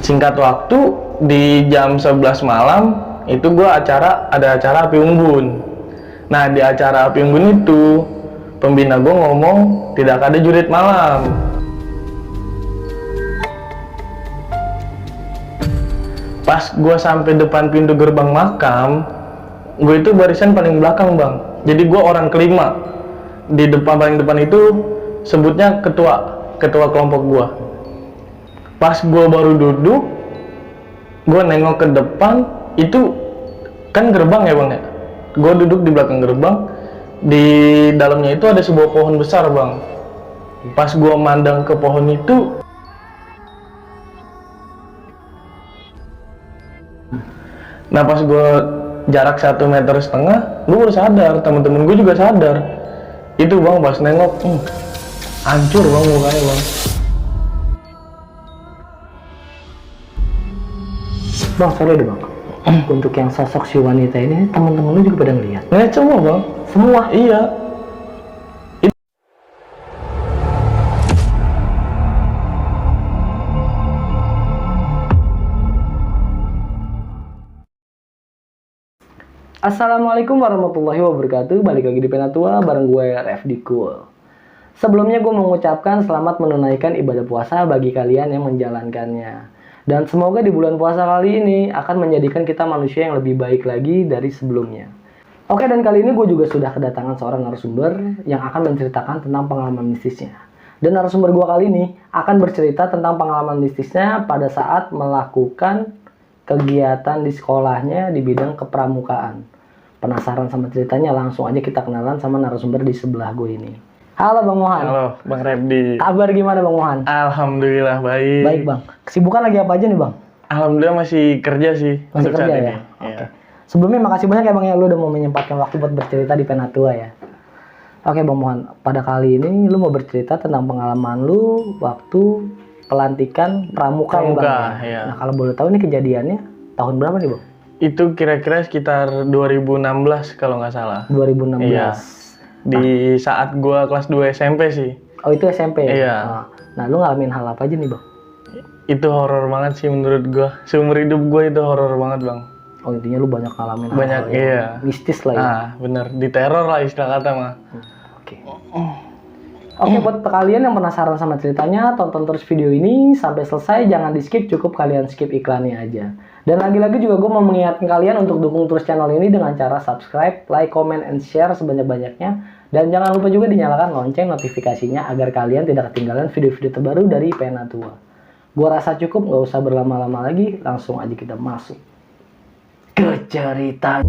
Singkat waktu, di jam 11 malam itu gua ada acara api unggun. Nah, di acara api unggun itu pembina gua ngomong tidak ada jurit malam. Pas gua sampai depan pintu gerbang makam, gue itu barisan paling belakang, Bang. Jadi gua orang kelima. Di paling depan itu sebutnya ketua kelompok gua. Pas gue baru duduk, gue nengok ke depan, itu kan gerbang ya, Bang ya. Gue duduk di belakang gerbang, di dalamnya itu ada sebuah pohon besar, Bang. Pas gue mandang ke pohon itu, nah pas gue jarak 1,5 meter, gue baru sadar, temen-temen gue juga sadar. Itu, Bang, pas nengok, hancur, Bang, mukanya, Bang. Bang, sorry deh Bang. Untuk yang sosok si wanita ini, teman-teman lu juga pada ngeliat? Ngeliat semua, Bang. Semua? Iya. Assalamualaikum warahmatullahi wabarakatuh. Balik lagi di Penatua bareng gue RFD Cool. Sebelumnya gue mengucapkan selamat menunaikan ibadah puasa bagi kalian yang menjalankannya. Dan semoga di bulan puasa kali ini akan menjadikan kita manusia yang lebih baik lagi dari sebelumnya. Oke, dan kali ini gue juga sudah kedatangan seorang narasumber yang akan menceritakan tentang pengalaman mistisnya. Dan narasumber gue kali ini akan bercerita tentang pengalaman mistisnya pada saat melakukan kegiatan di sekolahnya di bidang kepramukaan. Penasaran sama ceritanya? Langsung aja kita kenalan sama narasumber di sebelah gue ini. Halo Bang Mohan. Halo Bang Repdi. Kabar gimana Bang Mohan? Alhamdulillah baik. Baik Bang. Kesibukan lagi apa aja nih Bang? Alhamdulillah masih kerja sih. Masih untuk kerja saat ya? ini. Oke. Iya. Sebelumnya makasih banyak ya Bang ya, lu udah mau menyempatkan waktu buat bercerita di Penatua ya. Oke Bang Mohan, pada kali ini lu mau bercerita tentang pengalaman lu waktu pelantikan pramuka ya Bang ya? Iya. Nah kalau boleh tahu ini kejadiannya tahun berapa nih Bang? Itu kira-kira sekitar 2016 kalau nggak salah. 2016. Iya. Di saat gua kelas 2 SMP sih. Oh itu SMP ya? Iya. Nah lu ngalamin hal apa aja nih Bang? Itu horor banget sih menurut gua. Seumur hidup gua itu horor banget, Bang. Oh intinya lu banyak ngalamin Banyak, hal-hal yang iya. mistis lah ya? Bener. Diteror lah istilah kata mah. Oke. Oke, buat kalian yang penasaran sama ceritanya, tonton terus video ini sampai selesai, jangan di skip, cukup kalian skip iklannya aja. Dan lagi-lagi juga gue mau mengingatkan kalian untuk dukung terus channel ini dengan cara subscribe, like, comment, and share sebanyak-banyaknya. Dan jangan lupa juga dinyalakan lonceng notifikasinya agar kalian tidak ketinggalan video-video terbaru dari Penatua. Gue rasa cukup, nggak usah berlama-lama lagi, langsung aja kita masuk ke cerita.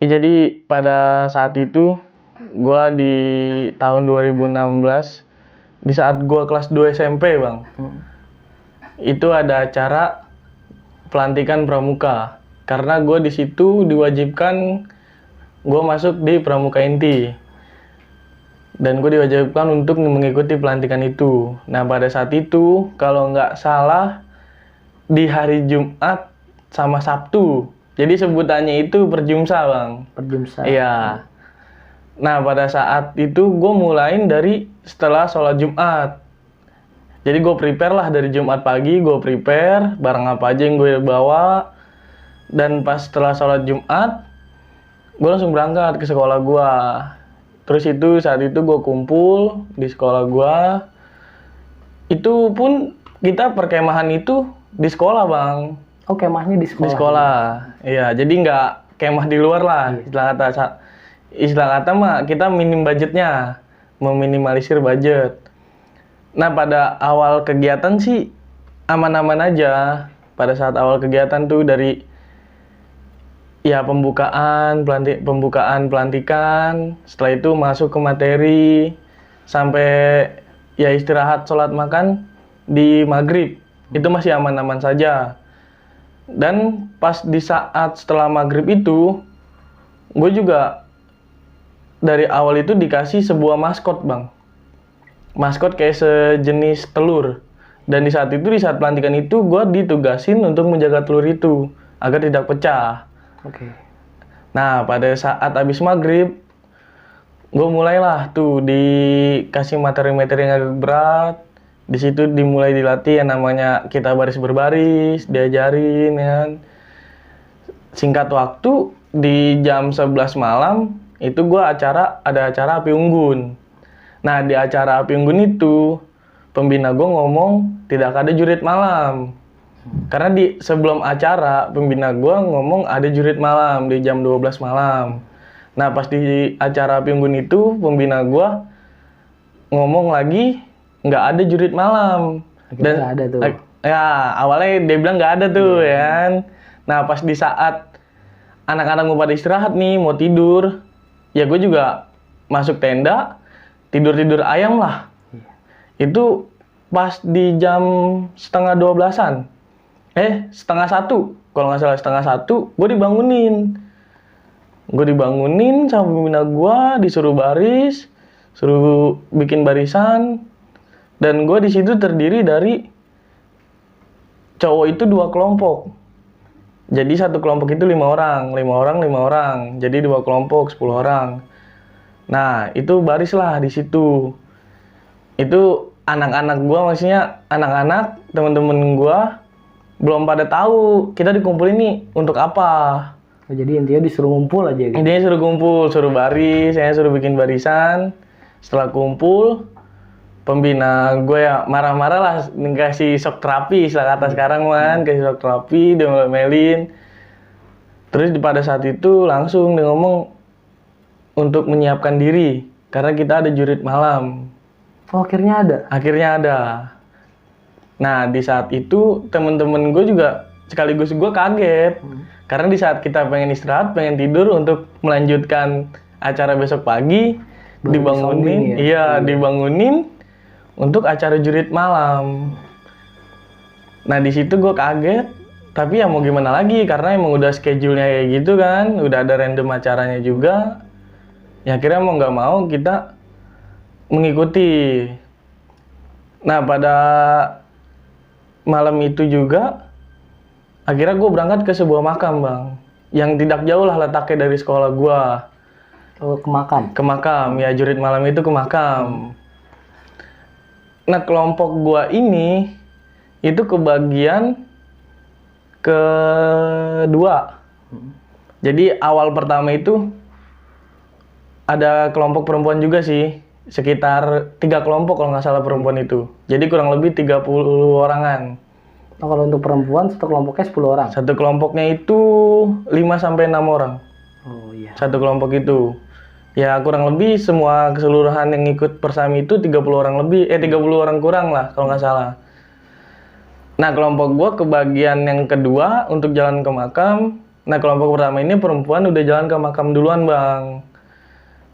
Ya, jadi pada saat itu gua di tahun 2016 di saat gua kelas 2 SMP, Bang. Itu ada acara pelantikan pramuka. Karena gua di situ diwajibkan gua masuk di pramuka inti. Dan gue diwajibkan untuk mengikuti pelantikan itu. Nah, pada saat itu kalau nggak salah di hari Jumat sama Sabtu. Jadi sebutannya itu perjumsa, Bang. Perjumsa. Iya. Nah, pada saat itu gue mulain dari setelah sholat Jumat. Jadi gue prepare lah dari Jumat pagi, gue prepare barang apa aja yang gue bawa. Dan pas setelah sholat Jumat, gue langsung berangkat ke sekolah gue. Terus itu saat itu gue kumpul di sekolah gue. Itu pun kita perkemahan itu di sekolah, Bang. Oh, kemahnya di sekolah? Di sekolah, iya. Jadi nggak kemah di luar lah. Istilah kata mah kita minim budgetnya, meminimalisir budget. Nah, pada awal kegiatan sih aman-aman aja. Pada saat awal kegiatan tuh dari ya pembukaan pelantikan. Setelah itu masuk ke materi sampai ya istirahat sholat makan di maghrib. Itu masih aman-aman saja. Dan pas di saat setelah maghrib itu, gue juga dari awal itu dikasih sebuah maskot, Bang. maskot kayak sejenis telur. Dan di saat pelantikan itu gue ditugasin untuk menjaga telur itu agar tidak pecah. Oke. Nah, pada saat habis maghrib, gue mulailah tuh dikasih materi-materi yang agak berat. Di situ dimulai dilatih yang namanya kita baris berbaris, diajarin ya kan. Singkat waktu di jam 11 malam itu gue ada acara api unggun. Nah, di acara api unggun itu pembina gue ngomong tidak ada jurit malam. Karena sebelum acara pembina gue ngomong ada jurit malam di jam 12 malam. Nah, pas di acara api unggun itu pembina gue ngomong lagi nggak ada jurit malam. Akhirnya nggak ada tuh. Ya, awalnya dia bilang nggak ada tuh ya kan. Nah, pas di saat anak-anak mau pada istirahat nih, mau tidur, ya gue juga masuk tenda, tidur-tidur ayam lah. Itu pas di jam setengah 12-an. Setengah 1. Kalau nggak salah setengah 1, gue dibangunin. Sama pembina gue, disuruh baris, suruh bikin barisan. Dan gue di situ terdiri dari cowok itu 2 kelompok. Jadi satu kelompok itu 5 orang. Jadi 2 kelompok 10 orang. Nah, itu barislah di situ. Itu anak-anak gue, maksudnya anak-anak temen-temen gue belum pada tahu kita dikumpulin nih untuk apa. Jadi intinya disuruh ngumpul aja gitu. Intinya suruh kumpul, suruh baris, saya suruh bikin barisan. Setelah kumpul, pembina gue ya marah-marah lah, kasih shock terapi istilah kata sekarang man, kasih shock terapi, dia melin. Terus pada saat itu langsung dia ngomong untuk menyiapkan diri karena kita ada jurit malam. Oh, akhirnya ada? Akhirnya ada. Nah, di saat itu temen-temen gue juga sekaligus gue kaget. Karena di saat kita pengen istirahat, pengen tidur untuk melanjutkan acara besok pagi, dibangunin, dibangunin untuk acara jurit malam. Nah, di situ gue kaget, tapi ya mau gimana lagi karena emang udah schedule-nya kayak gitu kan, udah ada random acaranya juga. Ya akhirnya mau nggak mau kita mengikuti. Nah, pada malam itu juga akhirnya gue berangkat ke sebuah makam bang, yang tidak jauh lah letaknya dari sekolah gue. Oh, ke makam? Ke makam, ya jurit malam itu ke makam. Nah, kelompok gue ini itu kebagian kedua. Jadi awal pertama itu ada kelompok perempuan juga sih, sekitar 3 kelompok kalau nggak salah perempuan itu. Jadi kurang lebih 30 orangan. Oh, kalau untuk perempuan satu kelompoknya 10 orang? Satu kelompoknya itu 5-6 orang. Oh iya. Satu kelompok itu. Ya kurang lebih semua keseluruhan yang ikut persami itu 30 orang lebih, 30 orang kurang lah kalau nggak salah. Nah, kelompok gua kebagian yang kedua untuk jalan ke makam. Nah, kelompok pertama ini perempuan udah jalan ke makam duluan bang.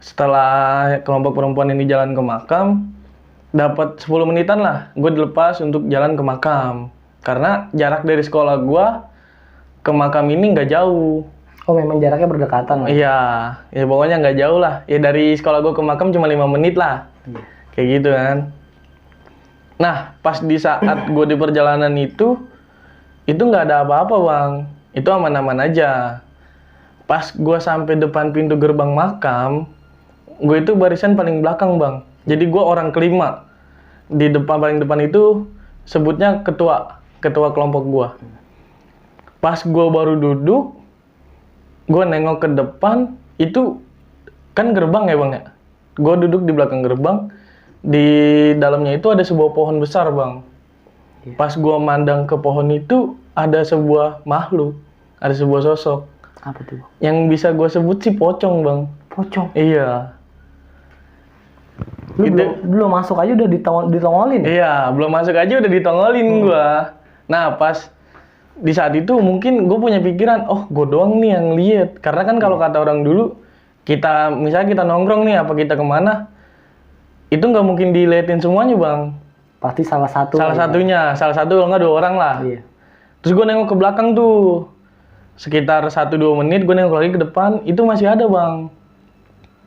Setelah kelompok perempuan ini jalan ke makam, dapat 10 menitan lah, gue dilepas untuk jalan ke makam. Karena jarak dari sekolah gue ke makam ini nggak jauh. Oh, memang jaraknya berdekatan lah? Iya, ya pokoknya nggak jauh lah. Ya dari sekolah gue ke makam cuma 5 menit lah. Kayak gitu kan. Nah, pas di saat gue di perjalanan itu nggak ada apa-apa bang. Itu aman-aman aja. Pas gue sampai depan pintu gerbang makam, gue itu barisan paling belakang bang. Jadi gue orang kelima. Di paling depan itu sebutnya ketua kelompok gue. Pas gue baru duduk, gue nengok ke depan, itu kan gerbang ya bang ya. Gue duduk di belakang gerbang, di dalamnya itu ada sebuah pohon besar bang. Pas gue mandang ke pohon itu, ada sebuah makhluk, ada sebuah sosok. Apa tuh? Yang bisa gue sebut sih pocong bang. Pocong? Iya. Lu belum masuk aja udah ditongolin? Iya, belum masuk aja udah ditongolin gua. Nah, pas di saat itu mungkin gue punya pikiran, oh gue doang nih yang lihat. Karena kan kalau kata orang dulu, misalnya kita nongkrong nih, apa kita kemana, itu nggak mungkin diliatin semuanya bang. Pasti salah satu. Salah satu kalau nggak 2 orang lah. Iya. Terus gue nengok ke belakang tuh, sekitar 1-2 menit gue nengok lagi ke depan, itu masih ada bang.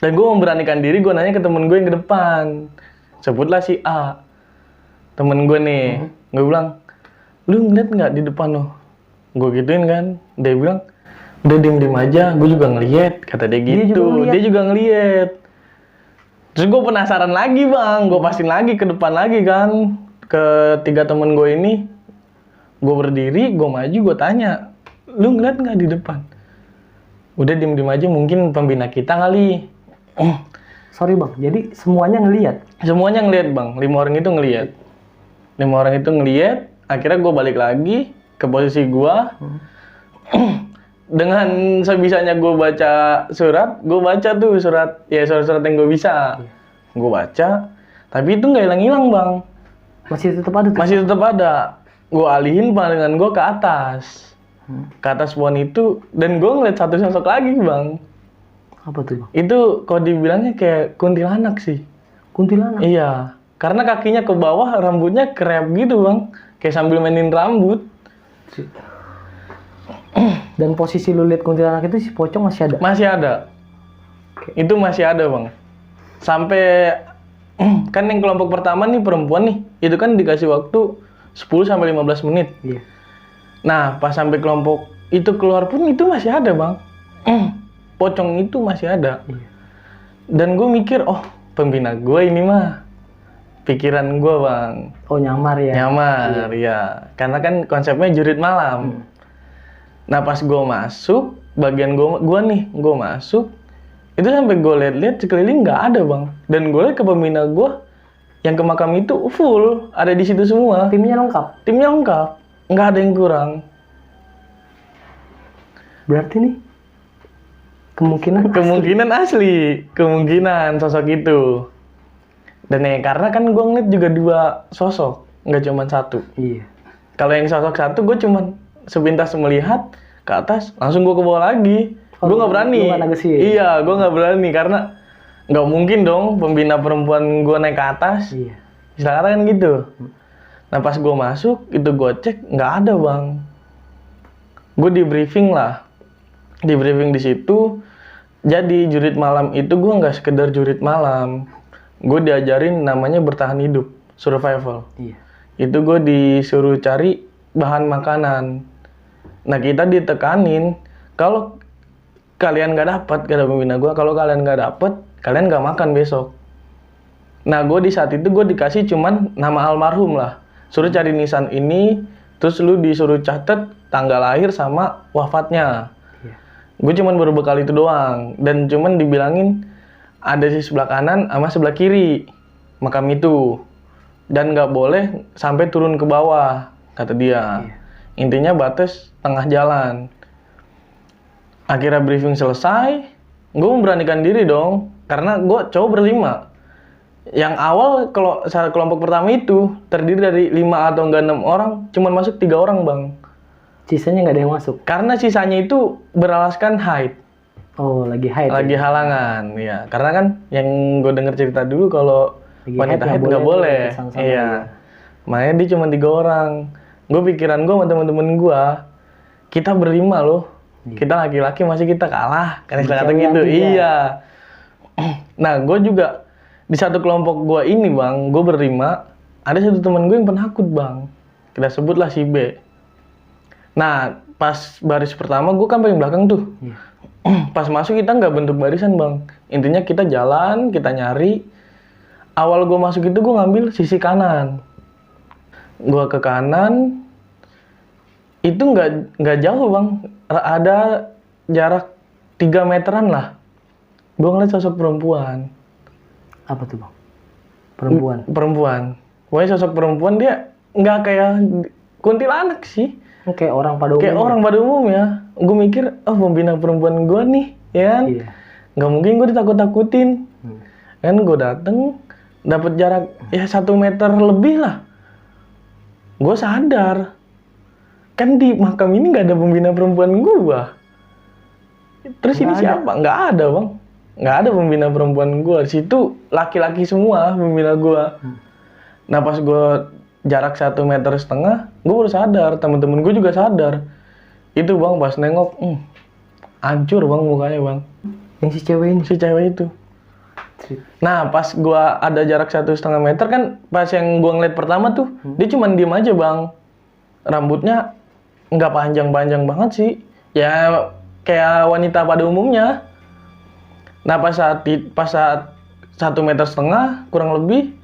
Dan gue memberanikan diri, gue nanya ke temen gue yang ke depan. Sebutlah si A, temen gue nih. Gue bilang, lu ngeliat nggak di depan lo? Gue gituin kan. Dia bilang, udah diem aja, gue juga ngeliat. Kata dia gitu. Dia juga ngeliat. Terus gue penasaran lagi bang, gue pastiin lagi ke depan lagi kan. Ketiga temen gue ini, gue berdiri, gue maju, gue tanya, lu ngeliat nggak di depan? Udah diem aja, mungkin pembina kita kali. Sorry bang, jadi semuanya ngelihat? Semuanya ngeliat bang, 5 orang itu ngeliat. 5 orang itu ngeliat, akhirnya gue balik lagi ke posisi gue. Dengan sebisanya gue baca surat, gue baca tuh surat yang gue bisa. Gue baca, tapi itu nggak hilang-hilang bang. Masih tetap ada? Masih tetap ada. Gue alihin pandangan gue ke atas. Ke atas pohon itu, dan gue ngeliat satu sosok lagi bang. Apa tuh bang? Itu kalau dibilangnya kayak kuntilanak sih. Kuntilanak? Iya, karena kakinya ke bawah, rambutnya krep gitu bang. Kayak sambil mainin rambut. Dan posisi lu lihat kuntilanak itu si pocong masih ada? Masih ada. Itu masih ada bang. Sampai kan yang kelompok pertama nih perempuan nih, itu kan dikasih waktu 10-15 menit. Iya. Nah, pas sampai kelompok itu keluar pun itu masih ada bang. Pocong itu masih ada. Iya. Dan gue mikir, oh pembina gue ini mah. Pikiran gue bang. Oh nyamar ya? Nyamar, ya. Karena kan konsepnya jurit malam. Nah pas gue masuk, bagian gue masuk, itu sampai gue lihat-lihat sekeliling nggak ada bang. Dan gue lihat ke pembina gue, yang ke makam itu full, ada di situ semua. Timnya lengkap? Timnya lengkap, nggak ada yang kurang. Berarti nih, kemungkinan asli, kemungkinan sosok itu. Dan ya karena kan gue ngeliat juga 2 sosok, nggak cuma 1. Iya. Kalau yang sosok 1 gue cuma sepintas melihat ke atas, langsung gue ke bawah lagi. Gue nggak berani. Iya, gue nggak berani karena nggak mungkin dong pembina perempuan gue naik ke atas. Iya. Sekarang kan gitu. Nah pas gue masuk, itu gue cek nggak ada bang. Gue di briefing lah, di briefing di situ. Jadi jurit malam itu gue nggak sekedar jurit malam, gue diajarin namanya bertahan hidup, survival. Iya. Itu gue disuruh cari bahan makanan. Nah kita ditekanin, kalau kalian nggak dapat, kata pembina gue, kalau kalian nggak dapat, kalian nggak makan besok. Nah gue di saat itu gue dikasih cuman nama almarhum lah, suruh cari nisan ini, terus lu disuruh catet tanggal lahir sama wafatnya. Iya. Gue cuman berbekal itu doang, dan cuman dibilangin ada di sebelah kanan sama sebelah kiri makam itu, dan nggak boleh sampai turun ke bawah, kata dia. Iya. Intinya batas tengah jalan. Akhirnya briefing selesai, gue memberanikan diri dong, karena gue cowok berlima. Yang awal kalau kelompok pertama itu terdiri dari 5 atau enggak 6 orang, cuman masuk 3 orang bang. Sisanya nggak ada yang masuk? Karena sisanya itu beralaskan haid. Oh lagi haid? Lagi halangan, ya. Karena kan yang gue denger cerita dulu kalau wanita haid nggak boleh. Iya. Makanya dia cuma 3 orang. Gue pikiran gue sama temen-temen gue, kita berlima loh. Kita laki-laki masih kita kalah. Kan istilah kata gitu. Iya. Nah gue juga di satu kelompok gue ini bang, gue berlima. Ada satu temen gue yang penakut bang. Kita sebutlah si B. Nah pas baris pertama gue kan paling belakang tuh. Iya. Pas masuk kita nggak bentuk barisan bang. Intinya kita jalan, kita nyari. Awal gue masuk itu gue ngambil sisi kanan. Gue ke kanan, itu nggak jauh bang. Ada jarak 3 meteran lah. Gue ngeliat sosok perempuan. Apa tuh bang? Perempuan? Perempuan. Pokoknya sosok perempuan, dia nggak kayak kuntilanak sih. Kayak orang pada umumnya? Kayak orang pada umumnya. Gue mikir, oh pembina perempuan gue nih, ya kan? Iya. Nggak mungkin gue ditakut-takutin. Kan gue dateng, dapat jarak ya 1 meter lebih lah. Gue sadar, kan di makam ini nggak ada pembina perempuan gue. Terus ini siapa? Nggak ada bang. Nggak ada pembina perempuan gue. Di situ laki-laki semua pembina gue. Nah pas gue jarak 1,5 meter, gue baru sadar, temen-temen gue juga sadar. Itu bang pas nengok, hancur bang mukanya bang. Yang si cewek ini? Si cewek itu. Nah pas gua ada jarak 1,5 meter kan, pas yang gua ngeliat pertama tuh dia cuman diem aja bang, rambutnya nggak panjang-panjang banget sih, ya kayak wanita pada umumnya. Nah pas saat 1,5 meter kurang lebih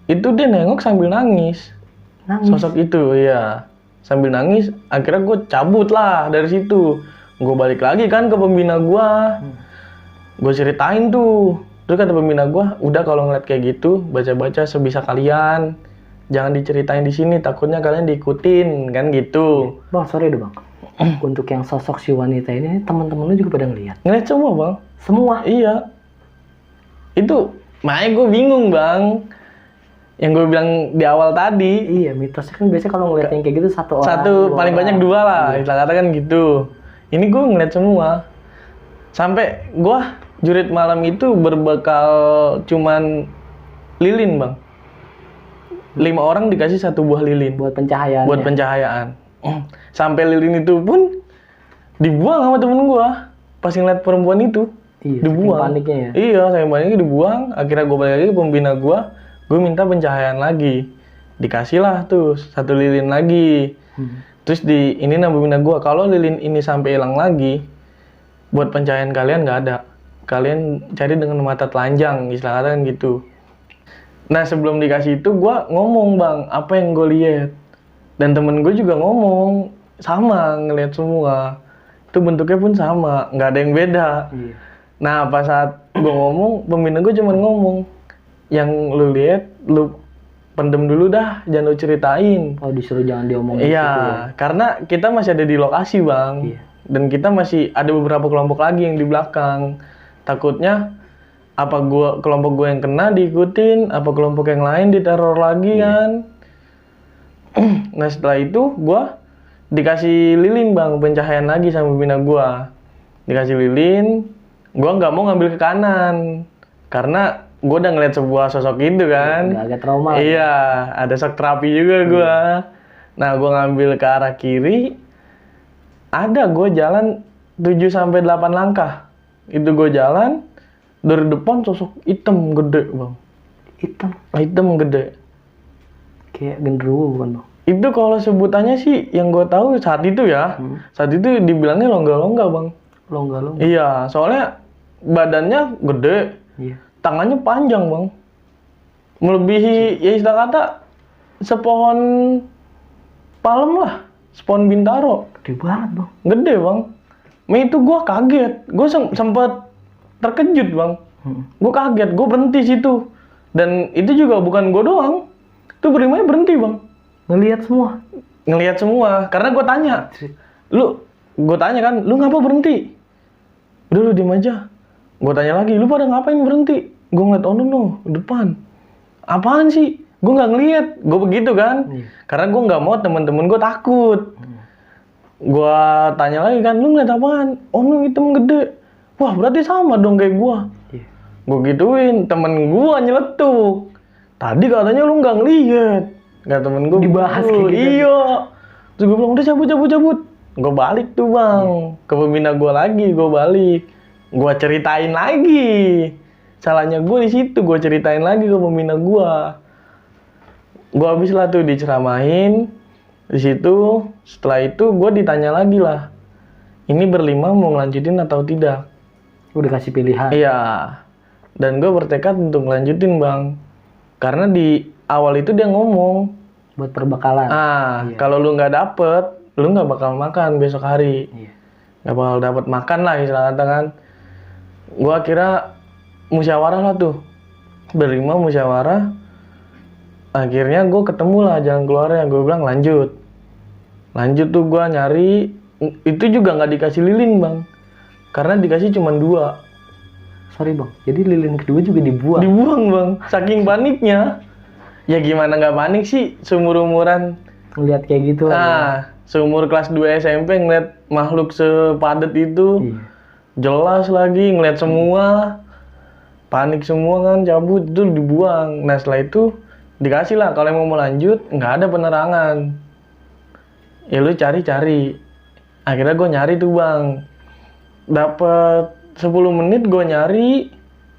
itu dia nengok sambil nangis. Sosok itu ya sambil nangis. Akhirnya gue cabut lah dari situ, gue balik lagi kan ke pembina gue. Gue ceritain tuh, terus kata pembina gue, udah kalau ngeliat kayak gitu baca-baca sebisa kalian, jangan diceritain di sini, takutnya kalian diikutin kan gitu. Bang, sorry deh bang. Untuk yang sosok si wanita ini, teman-teman lu juga pada ngeliat? Ngeliat semua bang. Semua? Iya. Itu makanya gue bingung bang, yang gue bilang di awal tadi. Iya, mitosnya kan biasanya kalau ngeliat yang kayak gitu satu orang, Satu, paling banyak 2 lah, istilah kata kan gitu. Ini gue ngeliat semua. Sampai gue jurit malam itu berbekal cuman lilin bang. 5 orang dikasih 1 buah lilin. buat pencahayaan. Buat pencahayaan. Sampai lilin itu pun dibuang sama temen gue. Pas ngeliat perempuan itu, Iya, dibuang. paniknya ya. Iya, saya paniknya dibuang. Akhirnya gue balik lagi ke pembina gue minta pencahayaan lagi. Dikasih lah tuh 1 lilin lagi. Terus ini pembina gue, kalau lilin ini sampai hilang lagi, buat pencahayaan kalian nggak ada. Kalian cari dengan mata telanjang, istilah kata kan gitu. Nah sebelum dikasih itu gue ngomong bang, apa yang gue lihat. Dan temen gue juga ngomong, sama ngelihat semua. Itu bentuknya pun sama, nggak ada yang beda. Iya. Nah pas saat gue ngomong, pembina gue cuma ngomong, yang lu lihat lu pendem dulu dah, jangan lu ceritain. Oh, disuruh jangan diomongin. Iya, gitu ya. karena kita masih ada di lokasi bang. Iya. Dan kita masih ada beberapa kelompok lagi yang di belakang. Takutnya apa kelompok gue yang kena diikutin, apa kelompok yang lain diteror lagi kan. Nah setelah itu gue dikasih lilin bang, pencahayaan lagi sama pembina gue. Dikasih lilin, gue nggak mau ngambil ke kanan karena gue udah ngeliat sebuah sosok itu kan. Agak trauma. Iya, ada shock terapi juga gue. Nah gue ngambil ke arah kiri, ada gue jalan 7-8 langkah. Itu gue jalan, dari depan sosok hitam gede bang. Hitam gede. Kayak genderuwo bukan bang? Itu kalau sebutannya sih yang gue tahu saat itu ya, saat itu dibilangnya longga-longga bang. Longga. Iya, soalnya badannya gede, Iya. tangannya panjang bang, melebihi ya istilah kata sepohon palem lah, sepohon bintaro. Gede banget bang. Gede bang. Itu gue kaget, gue sempet terkejut bang. Gue kaget, gue berhenti situ. Dan itu juga bukan gue doang, tuh berimanya berhenti bang. Ngelihat semua. Karena gue tanya, gue tanya kan, lu ngapa berhenti? Udah lu diem aja. Gue tanya lagi, lu pada ngapain berhenti? Gue ngeliat no, depan. Apaan sih? Gue nggak ngeliat. Gue begitu kan? Karena gue nggak mau temen-temen gue takut. Gue tanya lagi kan, lu ngeliat apaan? No hitam gede. Wah berarti sama dong kayak gue. Gue gituin, temen gue nyeletuk. Tadi katanya lu nggak ngeliat. Nggak, temen gue dibahas kayak gitu. Iya. Terus gue bilang, udah cabut. Gue balik tuh bang, ke pembina gue lagi, gue balik. Gue ceritain lagi. Salahnya gue di situ, gue ceritain lagi ke pembina gue. Gue habis lah tuh diceramahin. Di situ, setelah itu gue ditanya lagi lah. Ini berlima mau ngelanjutin atau tidak? Udah kasih pilihan. Iya. Dan gue bertekad untuk ngelanjutin bang. Karena di awal itu dia ngomong, buat perbekalan. Kalau lu nggak dapet, lu nggak bakal makan besok hari. Nggak bakal dapet makan lah istilah kata kan. Gue kira musyawarah lah tuh, berlima musyawarah. Akhirnya gue ketemu lah jalan keluarnya. Gue bilang lanjut tuh gue nyari. Itu juga nggak dikasih lilin bang, karena dikasih cuma 2. Sorry bang, jadi lilin kedua juga dibuang? Dibuang bang, saking paniknya. Ya gimana nggak panik sih, seumur-umuran. Ngeliat kayak gitu lah. Seumur kelas 2 SMP ngeliat makhluk sepadat itu. Jelas lagi, ngeliat semua. Panik semua kan, cabut, itu dibuang. Nah setelah itu dikasih lah, kalau mau lanjut, nggak ada penerangan. Ya lu cari-cari. Akhirnya gue nyari tuh bang. Dapet 10 menit gue nyari,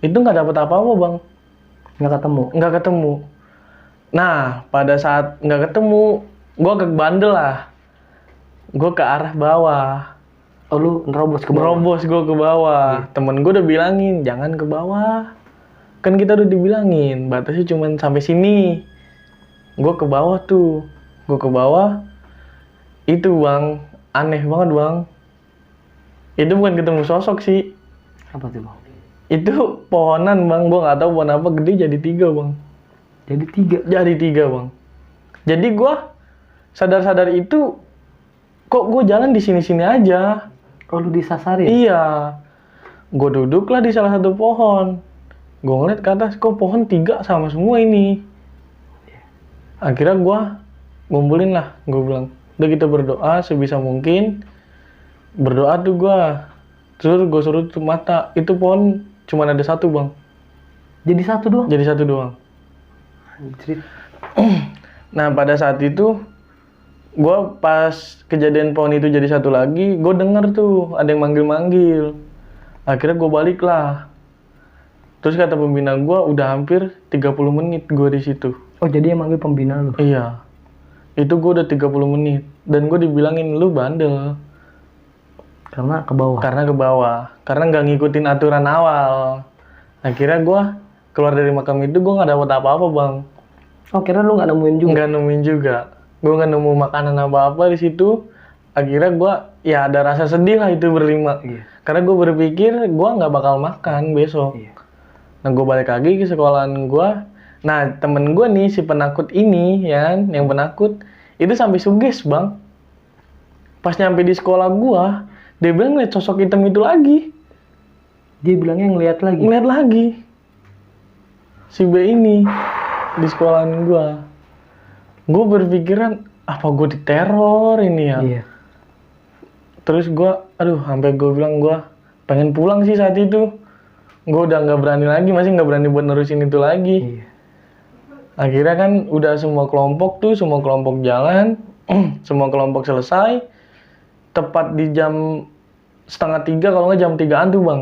itu nggak dapet apa-apa bang. Nggak ketemu. Nggak ketemu. Nah pada saat nggak ketemu, gue ke bandel lah. Gue ke arah bawah. Oh lu nerobos ke bawah. Nerobos gue ke bawah. Temen gue udah bilangin jangan ke bawah. Kan kita udah dibilangin batasnya cuma sampai sini. Gue ke bawah tuh. Gue ke bawah. Itu bang, aneh banget bang. Itu bukan ketemu sosok sih. Apa tuh bang? Itu pohonan bang. Gue nggak tahu pohon apa gede jadi 3 bang. Jadi 3. Jadi 3 bang. Jadi gue sadar-sadar itu kok gue jalan di sini-sini aja. Oh lu disasarin? Iya. Gue duduklah di salah satu pohon. Gue ngeliat ke atas, kok pohon 3 sama semua ini. Akhirnya gue ngumpulin lah. Gue bilang, udah kita berdoa sebisa mungkin. Berdoa tuh gue. Terus gue suruh tutup mata. Itu pohon cuma ada 1 bang. Jadi 1 doang? Jadi 1 doang. Anjir. Nah pada saat itu gue pas kejadian pohon itu jadi 1 lagi, gue denger tuh ada yang manggil-manggil. Akhirnya gue balik lah. Terus kata pembina gue udah hampir 30 menit gue di situ. Oh jadi yang manggil pembina lu? Iya. Itu gue udah 30 menit dan gue dibilangin lu bandel. Karena ke bawah. Karena ke bawah. Karena nggak ngikutin aturan awal. Akhirnya gue keluar dari makam itu gue nggak dapet apa-apa bang. Oh kira lu nggak nemuin juga? Nggak nemuin juga. Gue nggak nemu makanan apa-apa di situ. Akhirnya gue ya ada rasa sedih lah itu berlima. Iya. Karena gue berpikir gue nggak bakal makan besok. Iya. Nah gue balik lagi ke sekolahan gue. Nah temen gue nih si penakut ini ya, yang penakut itu sampai suges bang. Pas nyampe di sekolah gue, dia bilang ngeliat sosok hitam itu lagi. Dia bilangnya ngeliat lagi? Ngeliat lagi. Si B ini di sekolahan gue. Gue berpikiran apa gue diteror ini ya. Iya. Terus gue, aduh sampai gue bilang gue pengen pulang sih saat itu. Gue udah nggak berani lagi, masih nggak berani buat nerusin itu lagi. Iya. Akhirnya kan udah semua kelompok jalan, semua kelompok selesai. Tepat di jam 2:30 kalau nggak jam 3-an tuh bang.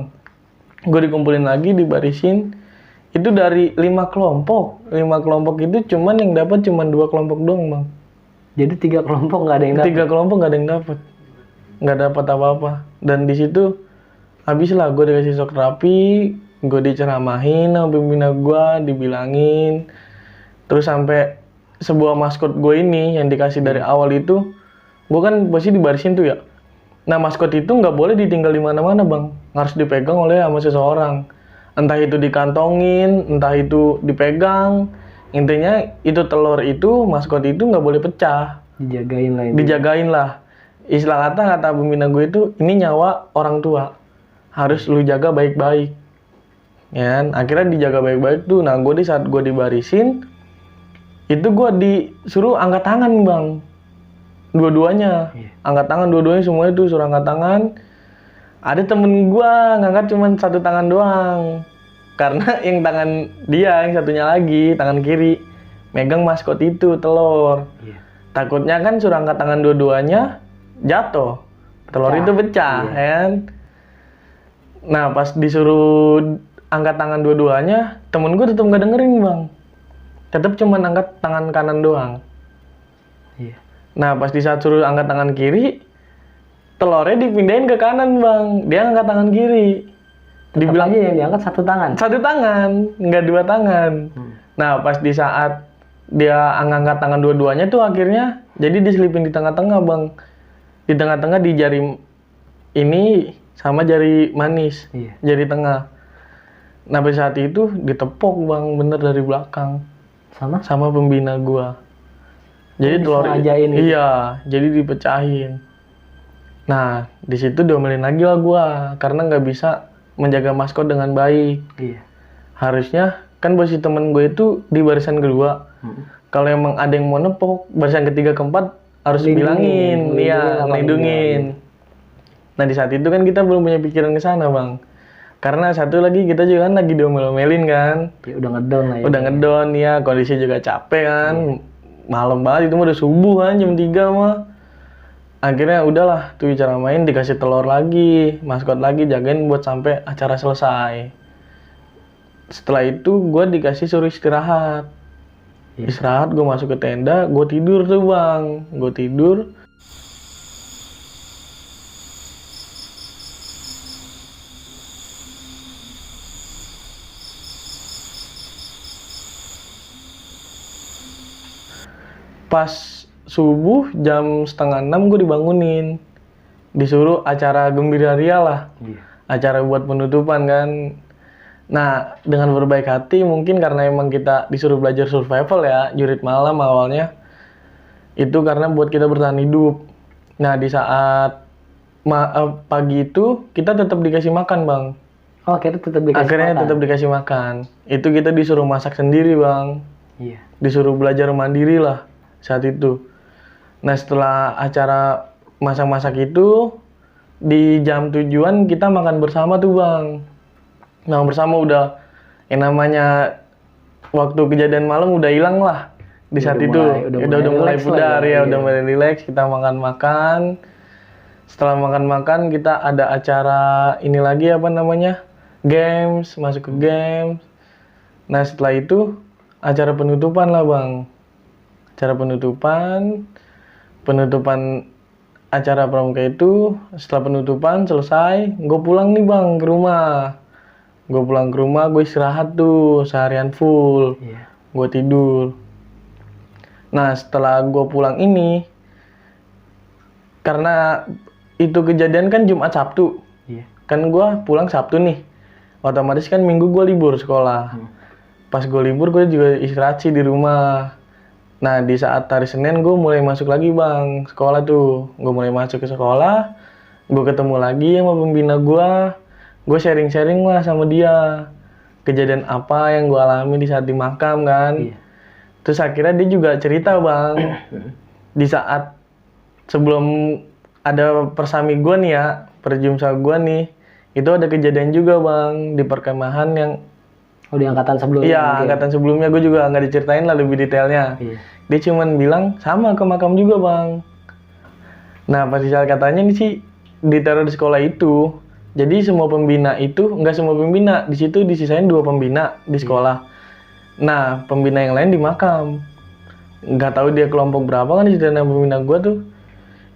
Gue dikumpulin lagi, dibarisin. Itu dari 5 kelompok. 5 kelompok itu cuman yang dapat cuman 2 kelompok doang bang. Jadi 3 kelompok nggak ada yang dapat? 3 kelompok nggak ada yang dapat. Nggak dapat apa-apa. Dan di situ habis lah gue dikasih shock terapi, gue diceramahin sama pembina gue, dibilangin. Terus sampai sebuah maskot gue ini yang dikasih dari awal itu, gue kan pasti dibarisin tuh ya. Nah maskot itu nggak boleh ditinggal di mana-mana bang, harus dipegang oleh sama seseorang. Entah itu dikantongin, entah itu dipegang. Intinya itu telur itu, maskot itu nggak boleh pecah. Dijagain lah itu. Dijagain lah. Istilah kata pembina gue itu, ini nyawa orang tua. Harus lu jaga baik-baik. Ya kan? Akhirnya dijaga baik-baik tuh. Nah gue di saat gue dibarisin, itu gue disuruh angkat tangan bang. Dua-duanya. Iya. Angkat tangan dua-duanya semuanya tuh suruh angkat tangan. Ada temen gue ngangkat cuma 1 tangan doang. Karena yang tangan dia, yang satunya lagi, tangan kiri, megang maskot itu, telur. Iya. Takutnya kan suruh angkat tangan dua-duanya, jatuh. Telur itu pecah, iya. kan? Nah, pas disuruh angkat tangan dua-duanya, temen gue tetap nggak dengerin, bang. Tetap cuma angkat tangan kanan doang. Iya. Nah, pas di saat suruh angkat tangan kiri, telurnya dipindahin ke kanan, bang. Dia angkat tangan kiri. Tetap aja yang diangkat 1 tangan? 1 tangan, nggak 2 tangan. Nah, pas di saat dia angkat tangan dua-duanya tuh akhirnya jadi diselipin di tengah-tengah, bang. Di tengah-tengah di jari ini sama jari manis, Iya. jari tengah. Nah, pada saat itu ditepok, bang, bener dari belakang. Sama pembina gua. Jadi telur disengajain gitu? Iya, jadi dipecahin. Nah, di situ diomelin lagi lah gua karena nggak bisa menjaga maskot dengan baik. Iya. Harusnya kan posisi temen gue itu di barisan kedua. Kalau emang ada yang mau nepok, barisan ketiga keempat harus bilangin, iya, ngelindungin. Nah di saat itu kan kita belum punya pikiran ke sana, bang. Karena satu lagi kita juga kan lagi diomel-omelin kan. Ya, udah ngedon lah ya. Udah ngedon ya, kondisi juga capek kan. Malam banget itu mah udah subuh kan, jam 3 mah. Akhirnya udahlah tuh cara main, dikasih telur lagi, maskot lagi, jagain buat sampai acara selesai. setelah itu gue dikasih suruh istirahat. Iya. Istirahat, gue masuk ke tenda, gue tidur tuh bang. Gue tidur. Pas subuh jam 5:30 gue dibangunin. Disuruh acara gembira ria lah. Iya. Acara buat penutupan kan. Nah, dengan berbaik hati mungkin karena emang kita disuruh belajar survival ya, jurit malam awalnya. Itu karena buat kita bertahan hidup. Nah, di saat pagi itu kita tetap dikasih makan, Bang. Oh, akhirnya tetap dikasih Akhirnya makan. tetap dikasih makan. Itu kita disuruh masak sendiri, Bang. Iya. Disuruh belajar mandiri lah saat itu. Nah, setelah acara masak-masak itu, di jam tujuan kita makan bersama tuh, Bang. Makan bersama udah yang namanya waktu kejadian malam udah hilang lah di saat itu. Udah mulai relax pudar lah ya, iya. udah mulai relax, kita makan-makan. Setelah makan-makan kita ada acara ini lagi apa namanya? Games, masuk ke games. Nah, setelah itu acara penutupan lah, Bang. Acara penutupan acara pramuka itu. Setelah penutupan selesai, gue pulang nih, Bang, ke rumah. Gue pulang ke rumah, gue istirahat tuh seharian full. Iya. Gue tidur. Nah, setelah gue pulang ini, karena itu kejadian kan Jumat Sabtu. Iya. Kan gue pulang Sabtu nih. Otomatis kan Minggu gue libur sekolah. Pas gue libur, gue juga istirahat sih di rumah. Nah, di saat hari Senin gue mulai masuk lagi, Bang, sekolah tuh. Gue mulai masuk ke sekolah, gue ketemu lagi sama pembina gue sharing-sharing lah sama dia. Kejadian apa yang gue alami di saat di makam kan. Iya. Terus akhirnya dia juga cerita, Bang. Di saat sebelum ada persami gue nih ya, perjumsa gue nih, itu ada kejadian juga, Bang, di perkemahan yang Oh, di angkatan sebelumnya. iya, mungkin. angkatan sebelumnya gue juga nggak diceritain lah lebih detailnya. Iya. Dia cuman bilang sama ke makam juga, Bang. Nah, pas di saat katanya nih sih ditaruh di sekolah itu. Jadi semua pembina itu, nggak semua pembina, di situ disisain 2 pembina di sekolah. Nah, pembina yang lain di makam. Nggak tahu dia kelompok berapa kan di situ pembina gue tuh.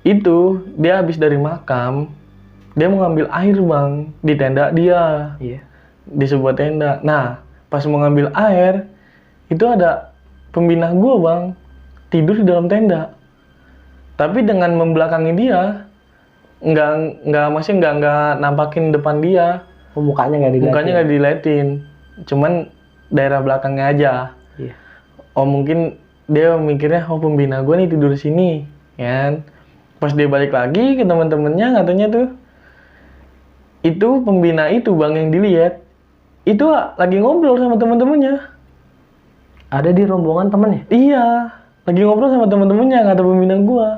Itu dia habis dari makam, dia mau ngambil air, Bang, di tenda dia. Iya. Di sebuah tenda. Nah, pas mau ngambil air, itu ada pembina gue, Bang, tidur di dalam tenda. Tapi dengan membelakangi dia, nggak nampakin depan dia. Oh, mukanya nggak dilihat. Mukanya nggak diliatin, cuman daerah belakangnya aja. Iya. Oh, mungkin dia mikirnya, oh pembina gue nih tidur di sini, kan? Pas dia balik lagi ke teman-temannya, katanya tuh, itu pembina itu, Bang, yang dilihat, itu lagi ngobrol sama teman-temannya. Ada di rombongan temennya? Iya, lagi ngobrol sama teman-temannya, kata pembina gue.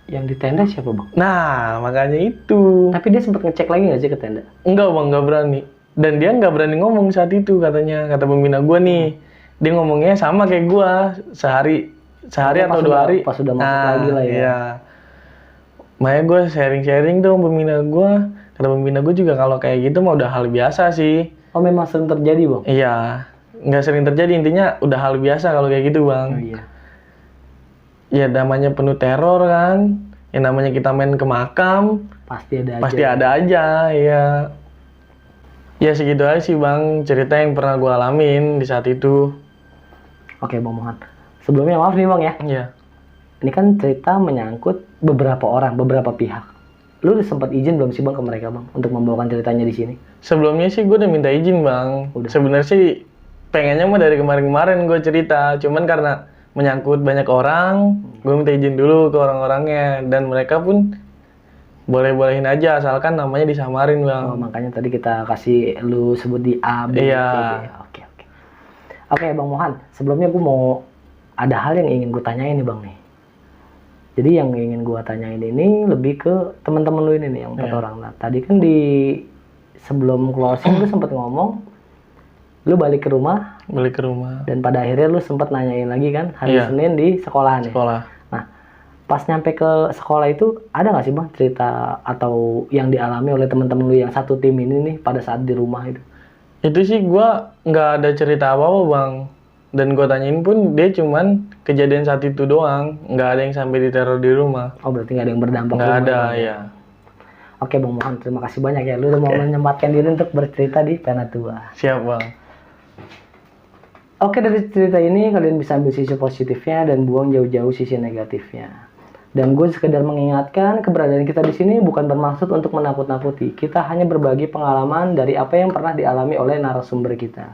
Yang di tenda siapa, Bang? Nah, makanya itu. Tapi dia sempat ngecek lagi nggak sih ke tenda? Enggak, Bang, nggak berani. Dan dia nggak berani ngomong saat itu, katanya, kata pembina gue nih. Dia ngomongnya sama kayak gue, sehari Karena atau pas 2 udah- hari. pas udah masuk lagi lah ya. Iya. Makanya gue sharing-sharing tuh sama pembina gue. Kata pembina gue juga kalau kayak gitu mah udah hal biasa sih. Oh, memang sering terjadi, Bang? Iya, nggak sering terjadi, intinya udah hal biasa kalau kayak gitu, Bang. Oh, iya. Ya namanya penuh teror kan, yang namanya kita main ke makam, Pasti ada aja. pasti ada aja, ya. Ya segitu aja sih, Bang, cerita yang pernah gue alamin di saat itu. Oke, Bang Mohan. Sebelumnya maaf nih, Bang ya. Iya. Ini kan cerita menyangkut beberapa orang, beberapa pihak. Lu udah sempat izin belum sih, Bang, ke mereka, Bang, untuk membawakan ceritanya di sini? Sebelumnya sih gue udah minta izin, Bang. Udah. Sebenarnya sih pengennya mah dari kemarin-kemarin gue cerita, cuman karena menyangkut banyak orang, gue minta izin dulu ke orang-orangnya, dan mereka pun boleh-bolehin aja asalkan namanya disamarin, Oh, Bang. makanya tadi kita kasih lu sebut di A, B, Iya. C, D. Oke. Oke, Bang Mohan. Sebelumnya gue mau ada hal yang ingin gue tanyain nih, Bang nih. Jadi yang ingin gue tanyain ini lebih ke teman-teman lu ini nih, yang 4 Iya. orang. Nah, tadi kan di sebelum closing lu sempat ngomong, lu balik ke rumah Balik ke rumah dan pada akhirnya lu sempat nanyain lagi kan hari Iya. Senin di sekolahan ya. sekolah. Nah, pas nyampe ke sekolah itu ada nggak sih, Bang, cerita atau yang dialami oleh teman-teman lu yang satu tim ini nih pada saat di rumah itu? Itu sih gua nggak ada cerita apa-apa bang. Dan gua tanyain pun dia cuman kejadian saat itu doang. Nggak ada yang sampai diteror di rumah. Oh berarti nggak ada yang berdampak Nggak rumah ada Bang? ya. Oke Bang Mohan, terima kasih banyak ya. Lu udah mau menyempatkan diri untuk bercerita di Penatua. Siap bang. Oke, dari cerita ini kalian bisa ambil sisi positifnya dan buang jauh-jauh sisi negatifnya. Dan gue sekedar mengingatkan keberadaan kita di sini bukan bermaksud untuk menakut-nakuti. Kita hanya berbagi pengalaman dari apa yang pernah dialami oleh narasumber kita.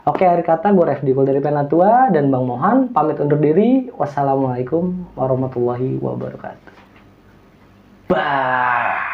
Oke, akhir kata gue Refdikul dari Penatua dan Bang Mohan pamit undur diri. Wassalamualaikum warahmatullahi wabarakatuh. Bah.